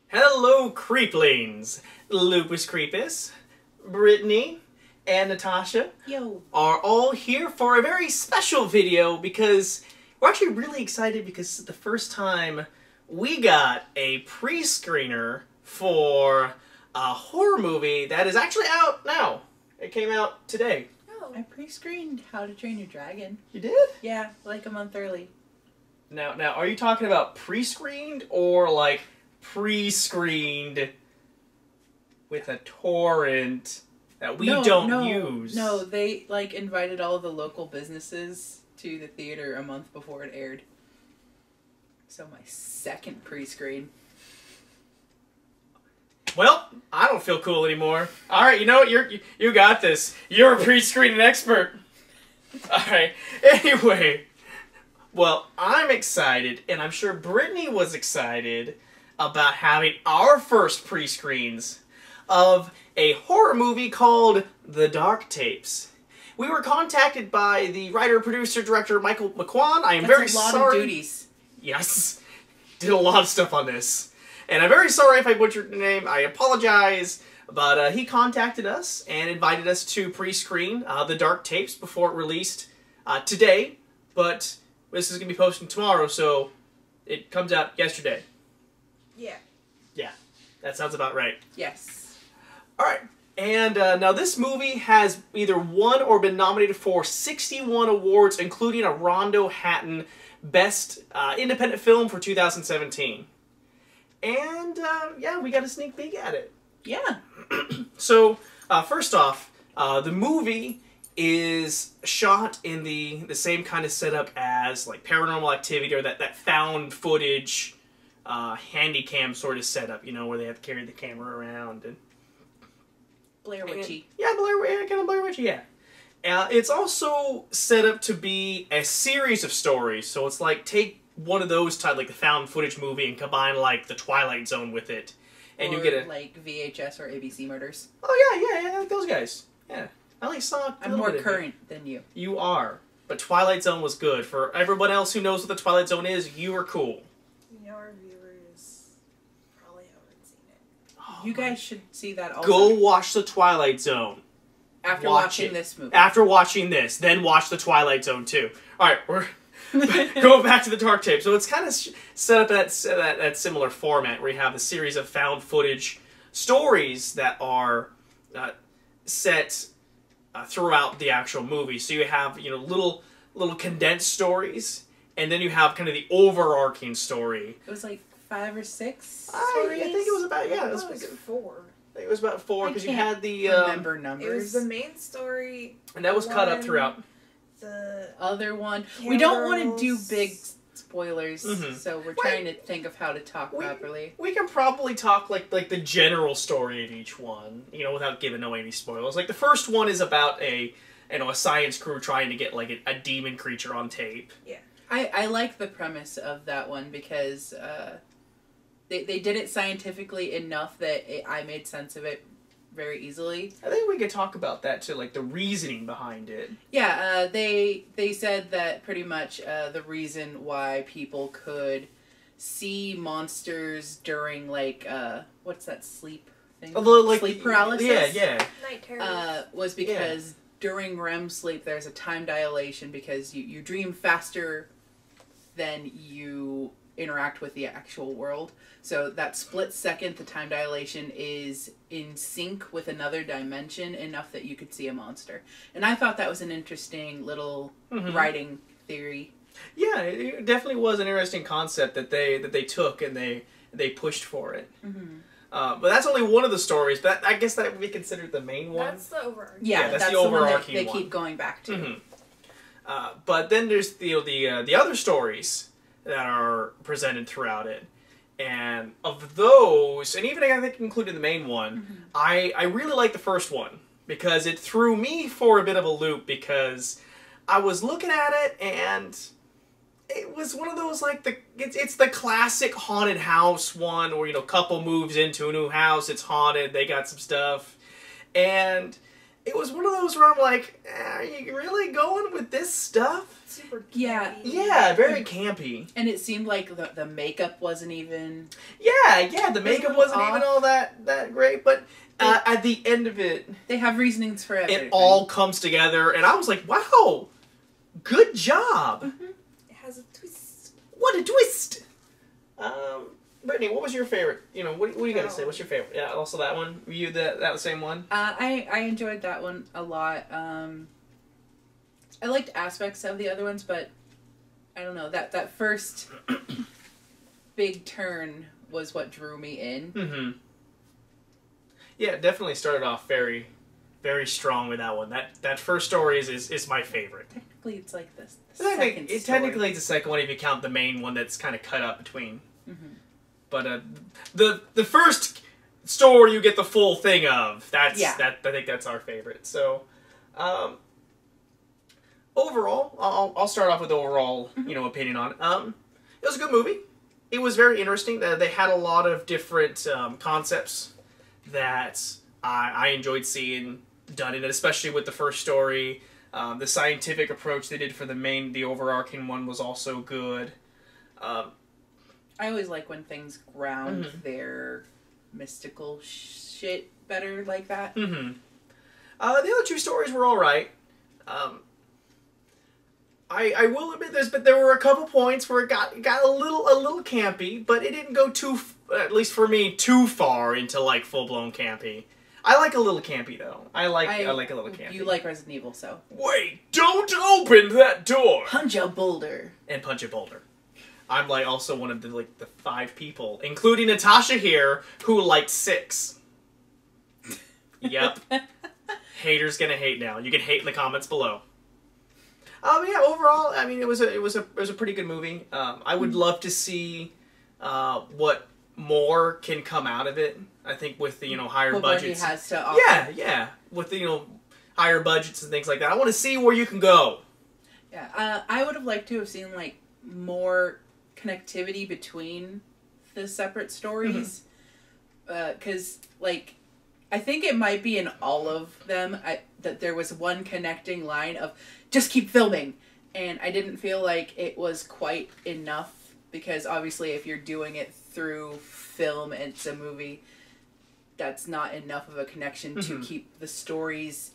Hello, creeplings! Lupus Creepus, Brittany, and Natasha are all here for a very special video because we're actually really excited because it's the first time we got a pre-screener for a horror movie that is actually out now. It came out today. Oh. I pre-screened How to Train Your Dragon. You did? Yeah, like a month early. Now, are you talking about pre-screened or like pre-screened with a torrent that we don't use? No, they like invited all of the local businesses to the theater a month before it aired. So my second pre-screen. Well, I don't feel cool anymore. All right, you know what? You got this. You're a pre-screening expert. All right. Anyway, well, I'm excited, and I'm sure Brittany was excited about having our first pre-screens of a horror movie called The Dark Tapes. We were contacted by the writer, producer, director Michael McQuown. I am very sorry. That's a lot of duties. Yes, did a lot of stuff on this. And I'm very sorry if I butchered the name. I apologize. But he contacted us and invited us to pre-screen The Dark Tapes before it released today. But this is going to be posting tomorrow, so it comes out yesterday. Yeah. Yeah, that sounds about right. Yes. Alright, and now this movie has either won or been nominated for 61 awards, including a Rondo Hatton Best Independent Film for 2017. And, yeah, we got a sneak peek at it. Yeah. So, first off, the movie is shot in the same kind of setup as, like, Paranormal Activity, or that found footage, handycam sort of setup, you know, where they have to carry the camera around. And Blair Witchy. Yeah, kind of Blair Witchy, yeah. It's also set up to be a series of stories, so it's like, take one of those type, like the found footage movie, and combine like the Twilight Zone with it, and or you get a like VHS or ABC Murders. Oh yeah, those guys. Yeah, I only saw. I'm more current than you. You are, but Twilight Zone was good. For everyone else who knows what the Twilight Zone is, you are cool. You know, our viewers probably haven't seen it. Oh, you guys should see that also. Go watch the Twilight Zone. After watching this movie. After watching this, then watch the Twilight Zone too. All right, we're. Going back to the Dark Tape. So it's kind of set up in that similar format where you have a series of found footage stories that are set throughout the actual movie. So you have, you know, little condensed stories, and then you have kind of the overarching story. It was like 5 or 6 stories? I think it was about, yeah. It was 4. I think it was about 4 because you had the... remember numbers. It was the main story. And that was cut up throughout. The other one. We don't want to do big spoilers, so we're trying to think of how to talk properly. We can probably talk like the general story of each one, you know, without giving away any spoilers. Like the first one is about a science crew trying to get like a demon creature on tape. Yeah. I like the premise of that one because they did it scientifically enough that I made sense of it very easily. I think we could talk about that too, like the reasoning behind it. Yeah, they said that pretty much the reason why people could see monsters during like what's that sleep thing? Like, sleep paralysis. Yeah. Night terrors. Was because during REM sleep there's a time dilation because you dream faster than you interact with the actual world. So that split second, the time dilation is in sync with another dimension enough that you could see a monster. And I thought that was an interesting little writing theory. Yeah, it definitely was an interesting concept that they took and they pushed for it. But that's only one of the stories. But I guess that would be considered the main one. That's the overarching. Yeah, that's the overarching one that they keep going back to. But then there's the other stories that are presented throughout it. And of those, and even I think including the main one, I really like the first one because it threw me for a bit of a loop because I was looking at it and it was one of those like it's the classic haunted house one where, you know, couple moves into a new house, it's haunted, they got some stuff, and it was one of those where I'm like, are you really going with this stuff? Super Yeah. campy. Yeah, very campy. And it seemed like the makeup wasn't even... Yeah, the makeup wasn't even all that great, but at the end of it... They have reasonings for everything. It all comes together, and I was like, wow, good job. Mm-hmm. It has a twist. What a twist. Brittany, what was your favorite? You know, what do you got to say? What's your favorite? Yeah, also that one? Were you that same one? I enjoyed that one a lot. I liked aspects of the other ones, but I don't know, that first big turn was what drew me in. Mm-hmm. Yeah, it definitely started off very, very strong with that one. That first story is my favorite. Technically, it's like this. Technically, it's the second one if you count the main one that's kind of cut up between. Mm-hmm. But the first story you get the full thing of. I think that's our favorite. So, overall, I'll start off with the overall opinion on it. It was a good movie. It was very interesting. They had a lot of different concepts that I enjoyed seeing done in it, especially with the first story. The scientific approach they did for the overarching one was also good. I always like when things ground their mystical shit better like that. Mm-hmm. The other two stories were all right. I will admit this, but there were a couple points where it got a little campy, but it didn't go at least for me, too far into like full blown campy. I like a little campy though. I like a little campy. You like Resident Evil, so. Wait! Don't open that door. Punch a boulder. And punch a boulder. I'm like also one of the 5 people, including Natasha here, who liked 6. Yep. Haters gonna hate now. You can hate in the comments below. Yeah, overall, I mean, it was a pretty good movie. I would love to see what more can come out of it. I think with the higher budgets. Has to offer. Yeah, with the higher budgets and things like that. I want to see where you can go. Yeah, I would have liked to have seen more connectivity between the separate stories, because I think it might be in all of them that there was one connecting line of just keep filming, and I didn't feel like it was quite enough, because obviously if you're doing it through film and it's a movie, that's not enough of a connection to keep the stories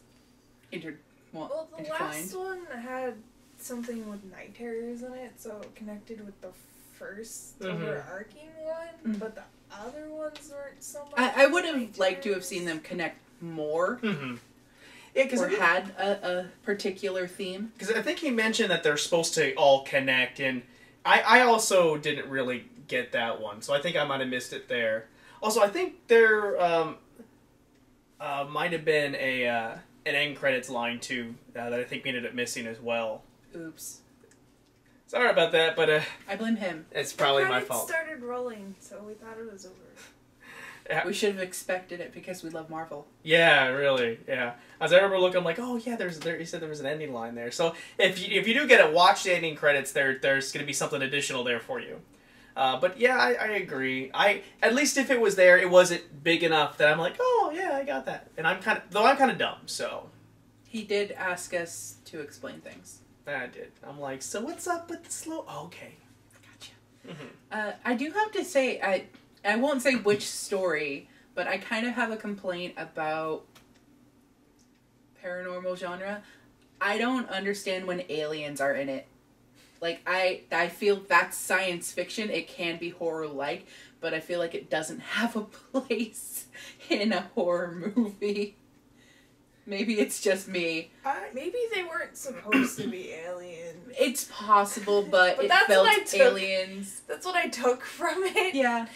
intertwined. Last one had something with night terrors in it, so it connected with the first overarching one, but the other ones weren't so much. I would have liked to have seen them connect more, or had a particular theme. Because I think he mentioned that they're supposed to all connect, and I also didn't really get that one, so I think I might have missed it there. Also, I think there might have been an end credits line too that I think we ended up missing as well. Oops. Sorry about that, but I blame him. It's probably my fault. It started rolling, so we thought it was over. Yeah. We should have expected it because we love Marvel. Yeah, really. Yeah. As I remember looking, I'm like, oh yeah, he said there was an ending line there. So if you do get it, watch the ending credits. There's going to be something additional there for you. But yeah, I agree. At least if it was there, it wasn't big enough that I'm like, oh yeah, I got that. And I'm kind of dumb, so. He did ask us to explain things. I did. I'm like, so what's up with the slow? Oh, okay, gotcha. I do have to say, I won't say which story, but I kind of have a complaint about paranormal genre. I don't understand when aliens are in it. I feel that's science fiction. It can be horror-like, but I feel like it doesn't have a place in a horror movie. Maybe it's just me. Maybe they weren't supposed to be aliens. It's possible, but it that's felt what I took, aliens. That's what I took from it. Yeah.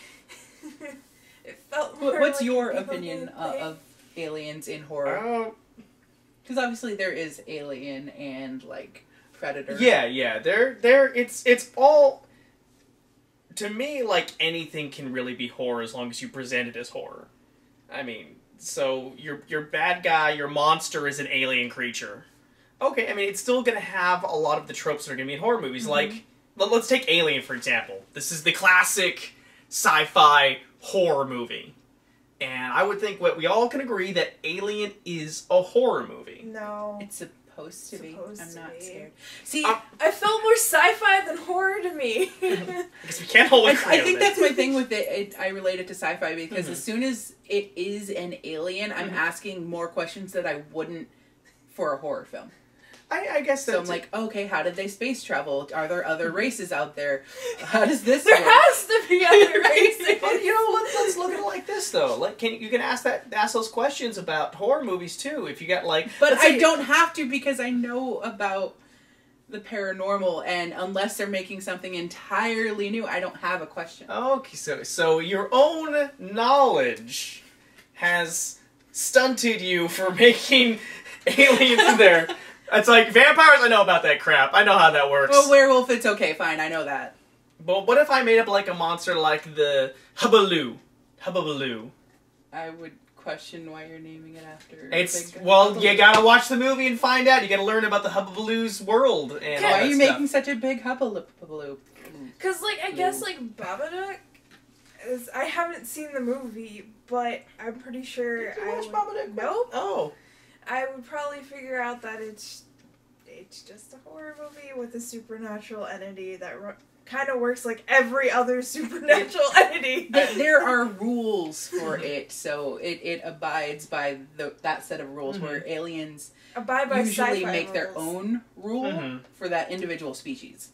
It felt more What's like your a opinion thing. of aliens in horror? Because obviously there is Alien and Predator. Yeah. It's all, to me, anything can really be horror as long as you present it as horror. I mean, so your bad guy, your monster is an alien creature. Okay, I mean, it's still going to have a lot of the tropes that are going to be in horror movies. Let's take Alien, for example. This is the classic sci-fi horror movie. And I would think what we all can agree that Alien is a horror movie. No. It's supposed to be. I'm not scared. See, I felt more sci-fi than horror to me. Because we can't hold it. I think that's my thing with it. I relate it to sci-fi because as soon as it is an alien, I'm asking more questions that I wouldn't for a horror film. I guess that's... So I'm like, okay, how did they space travel? Are there other races out there? How does this There work? has to be other races. But, you know, let's look at it like this, though. Like, you can ask those questions about horror movies, too. If you got, like... But I don't have to because I know about the paranormal, and unless they're making something entirely new, I don't have a question. Okay, so your own knowledge has stunted you for making aliens in there. It's like, vampires, I know about that crap. I know how that works. Well, werewolf, it's okay, fine, I know that. But what if I made up, like, a monster like the Hubbaloo? Hubbaloo. I would question why you're naming it after... Well, you gotta watch the movie and find out. You gotta learn about the Hubbaloo's world and all why that are you stuff. making such a big hubbaloo? Because, like, I guess, like, Babadook is... I haven't seen the movie, but I'm pretty sure Did you watch Babadook? Nope. Oh. I would probably figure out that it's just a horror movie with a supernatural entity that kind of works like every other supernatural entity. There are rules for it, so it abides by that set of rules where aliens abide by usually sci-fi make rules. their own rule for that individual species.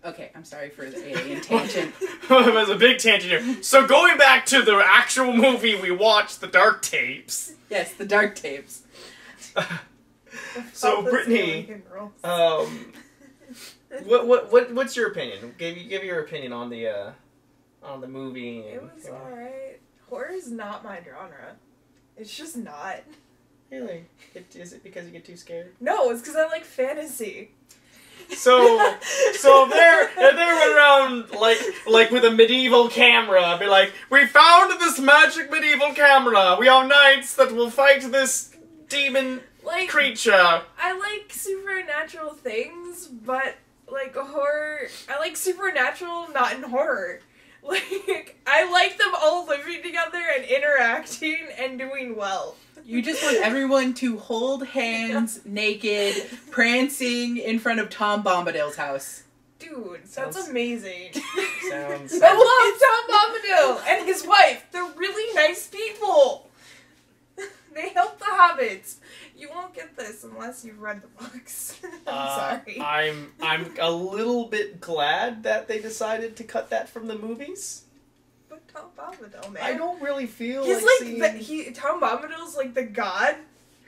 Okay, I'm sorry for the alien tangent. It was a big tangent here. So going back to the actual movie we watched, The Dark Tapes. Yes, The Dark Tapes. So Brittany, what's your opinion? Give your opinion on the movie. It was alright. Horror is not my genre. It's just not. Really? Is it because you get too scared? No, it's because I like fantasy. So they're running around like with a medieval camera, be like, we found this magic medieval camera. We are knights that will fight this demon creature. I like supernatural things, but like horror, I like supernatural, not in horror. Like, I like them all living together and interacting and doing well. You just want everyone to hold hands, naked, prancing in front of Tom Bombadil's house. Dude, that's amazing. Sounds. I love Tom Bombadil and his wife. They're really nice people. They help the hobbits. You won't get this unless you've read the books. I'm sorry. I'm a little bit glad that they decided to cut that from the movies. But Tom Bombadil, man. I don't really feel He's like seeing... Tom Bombadil's like the god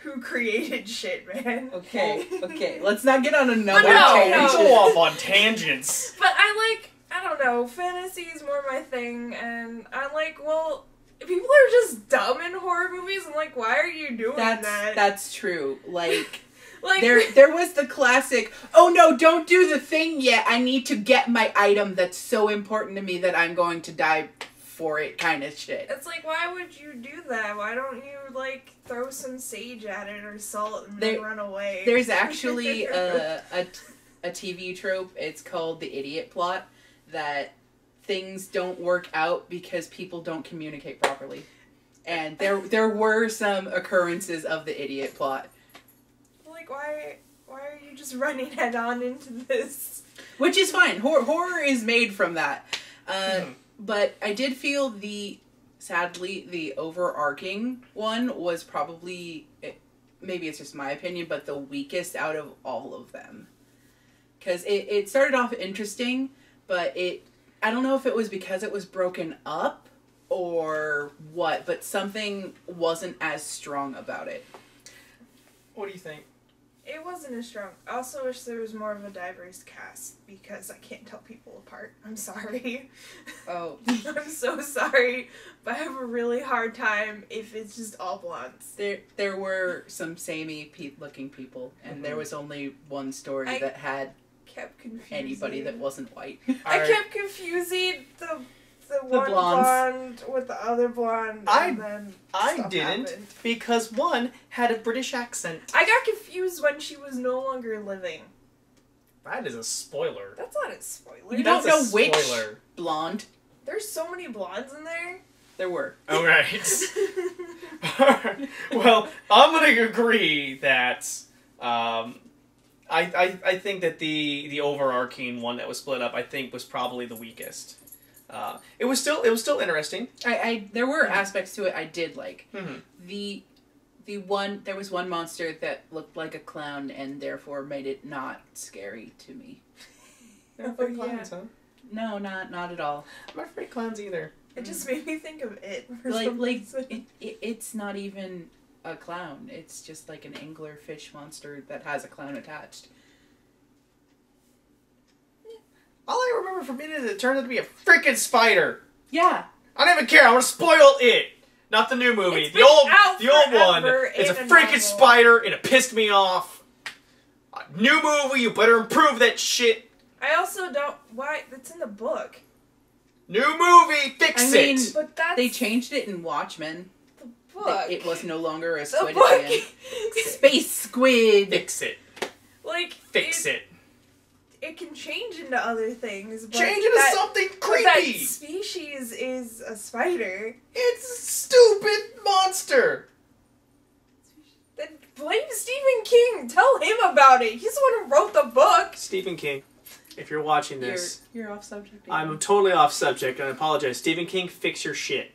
who created shit, man. Okay. Let's not get on another We tangent. go off on tangents. But I don't know, fantasy is more my thing, and I'm like, well... People are just dumb in horror movies. I'm like, why are you doing that? That's true. Like Like there was the classic, oh no, don't do the thing yet. I need to get my item that's so important to me that I'm going to die for it kind of shit. It's like, why would you do that? Why don't you, like, throw some sage at it or salt and then run away? There's actually a TV trope. It's called the idiot plot, that things don't work out because people don't communicate properly. And there were some occurrences of the idiot plot. Like, why are you just running head on into this? Which is fine. Horror is made from that. But I did feel sadly, the overarching one was probably, maybe it's just my opinion, but the weakest out of all of them. Because it started off interesting, but I don't know if it was because it was broken up or what, but something wasn't as strong about it. What do you think? It wasn't as strong. I also wish there was more of a diverse cast, because I can't tell people apart. I'm sorry. Oh. I'm so sorry, but I have a really hard time if it's just all blondes. There were some samey looking people, and there was only one story that had anybody that wasn't white. I kept confusing the one blonde with the other blonde. I didn't, because one had a British accent. I got confused when she was no longer living. That is a spoiler. That's not a spoiler. You don't know which blonde. There's so many blondes in there. There were. All right. Well, I'm gonna agree that I think that the overarching one that was split up, I think, was probably the weakest. It was still interesting. There were aspects to it I did like. Mm-hmm. There was one monster that looked like a clown and therefore made it not scary to me. They're afraid of clowns, huh? No, not at all. I'm not afraid of clowns either. It just made me think of it. It's not even a clown. It's just like an anglerfish monster that has a clown attached. All I remember from it is it turned out to be a freaking spider. Yeah. I don't even care. I want to spoil it. Not the new movie. It's the old one. forever It's a in a freaking novel. spider, and it pissed me off. New movie. You better improve that shit. I also don't. Why? That's in the book. New movie. Fix I mean, it. But that's They changed it in Watchmen. the book. It was no longer a the squid book. at the end. Space squid. Fix it. Like Fix it. It can change into other things. But Change into something but that creepy. species is a spider. It's a stupid monster. Then blame Stephen King. Tell him about it. He's the one who wrote the book. Stephen King, if you're watching this, You're off subject. I'm totally off subject, and I apologize. Stephen King, fix your shit.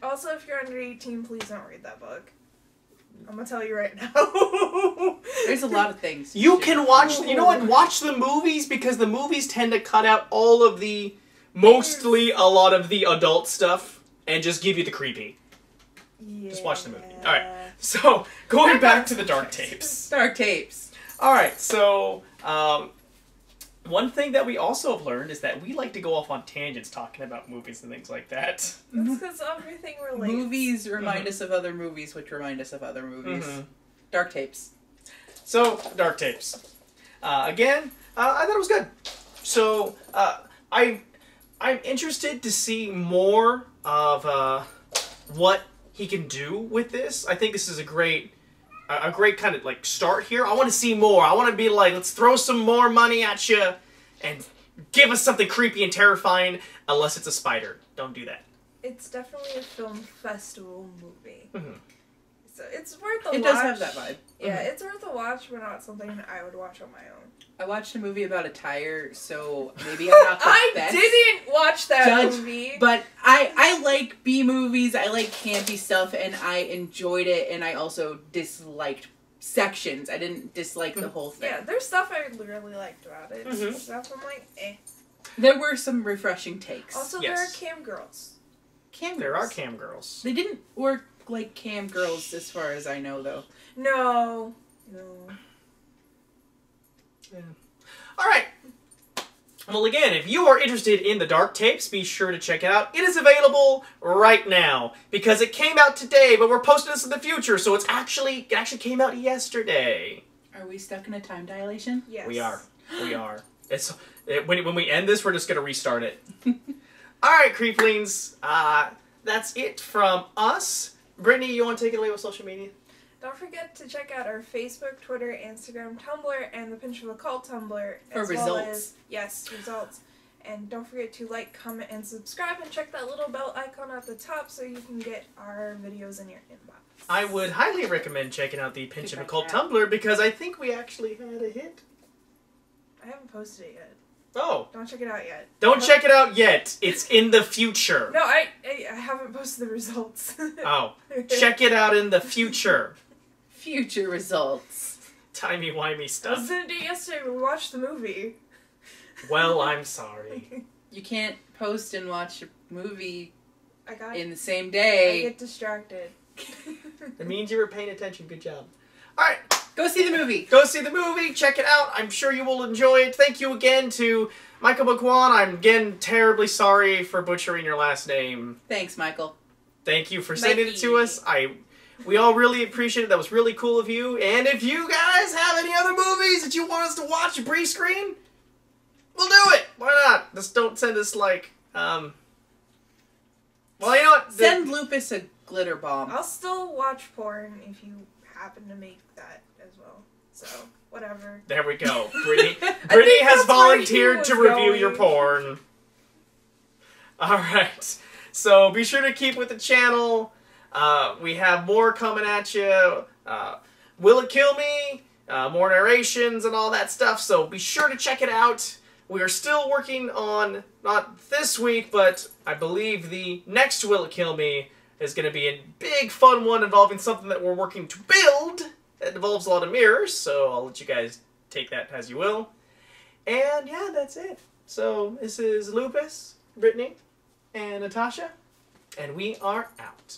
Also, if you're under 18, please don't read that book. I'm gonna tell you right now. There's a lot of things. You can watch, you know what, watch the movies, because the movies tend to cut out all of the, mostly a lot of the adult stuff, and just give you the creepy. Yeah. Just watch the movie. Alright, so, going back to the dark tapes. Dark tapes. Alright, so, one thing that we also have learned is that we like to go off on tangents talking about movies and things like that. That's because everything relates. Movies remind us of other movies, which remind us of other movies. Mm-hmm. Dark tapes. So, dark tapes. Again, I thought it was good. So, I'm interested to see more of what he can do with this. I think this is a great kind of like start here. I want to see more. I want to be like, let's throw some more money at you and give us something creepy and terrifying, unless it's a spider. Don't do that. It's definitely a film festival movie. Mm-hmm. So it's worth a watch. It does have that vibe. Yeah, Mhm. it's worth a watch, but not something I would watch on my own. I watched a movie about a tire, so maybe I'm not the I best didn't watch that judge, movie. but I like B movies, I like campy stuff, and I enjoyed it, and I also disliked sections. I didn't dislike the whole thing. Yeah, there's stuff I really liked about it. Mhm. Stuff I'm like, eh. There were some refreshing takes. Also, Yes. there are cam girls. Cam There are girls. cam girls. They didn't work like cam girls as far as I know, though. No. Yeah. Alright. Well, again, if you are interested in the dark tapes, be sure to check it out. It is available right now, because it came out today, but we're posting this in the future, so it actually came out yesterday. Are we stuck in a time dilation? Yes. We are. When we end this, we're just going to restart it. Alright, Creeplings. That's it from us. Brittany, you want to take it away with social media? Don't forget to check out our Facebook, Twitter, Instagram, Tumblr, and the Pinch of a Cult Tumblr. For as results. Well as, yes, results. And don't forget to like, comment, and subscribe, and check that little bell icon at the top so you can get our videos in your inbox. I would highly recommend checking out the Pinch of a Cult Goodbye, cat. Tumblr, because I think we actually had a hit. I haven't posted it yet. Oh. Don't check it out yet. Don't check it out yet. It's in the future. No, I haven't posted the results. Oh. Check it out in the future. Future results. Timey-wimey I was stuff. gonna do it yesterday, but we watched the movie. Well, I'm sorry. You can't post and watch a movie I got in the same I day. get distracted. It means you were paying attention. Good job. Alright. Go see the movie. Go see the movie. Check it out. I'm sure you will enjoy it. Thank you again to Michael McQuown. I'm again terribly sorry for butchering your last name. Thanks, Michael. Thank you for sending it to us. We all really appreciate it. That was really cool of you. And if you guys have any other movies that you want us to watch pre-screen, we'll do it. Why not? Just don't send us like, well, you know what? Send Lupus a glitter bomb. I'll still watch porn if you happen to make that as well. So, whatever. There we go. Brittany think has that's where he volunteered was to review your going. porn. All right. So be sure to keep with the channel. We have more coming at you. Will It Kill Me? More narrations and all that stuff. So be sure to check it out. We are still working on, not this week, but I believe the next Will It Kill Me is going to be a big fun one involving something that we're working to build. That involves a lot of mirrors, so I'll let you guys take that as you will. And yeah, that's it. So this is Lupus, Brittany, and Natasha, and we are out.